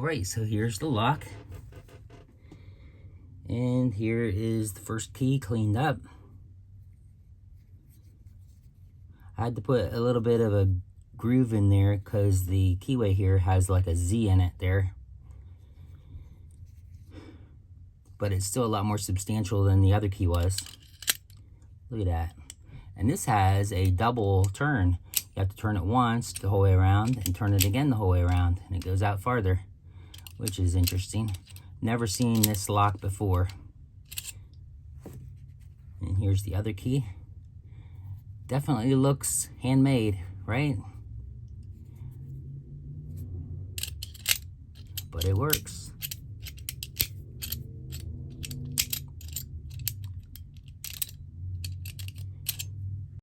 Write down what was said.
Alright, so here's the lock. And here is the first key cleaned up. I had to put a little bit of a groove in there because the keyway here has like a Z in it there. But it's still a lot more substantial than the other key was. Look at that. And this has a double turn. You have to turn it once the whole way around and turn it again the whole way around. And it goes out farther, which is interesting. Never seen this lock before. And here's the other key. Definitely looks handmade, right? But it works.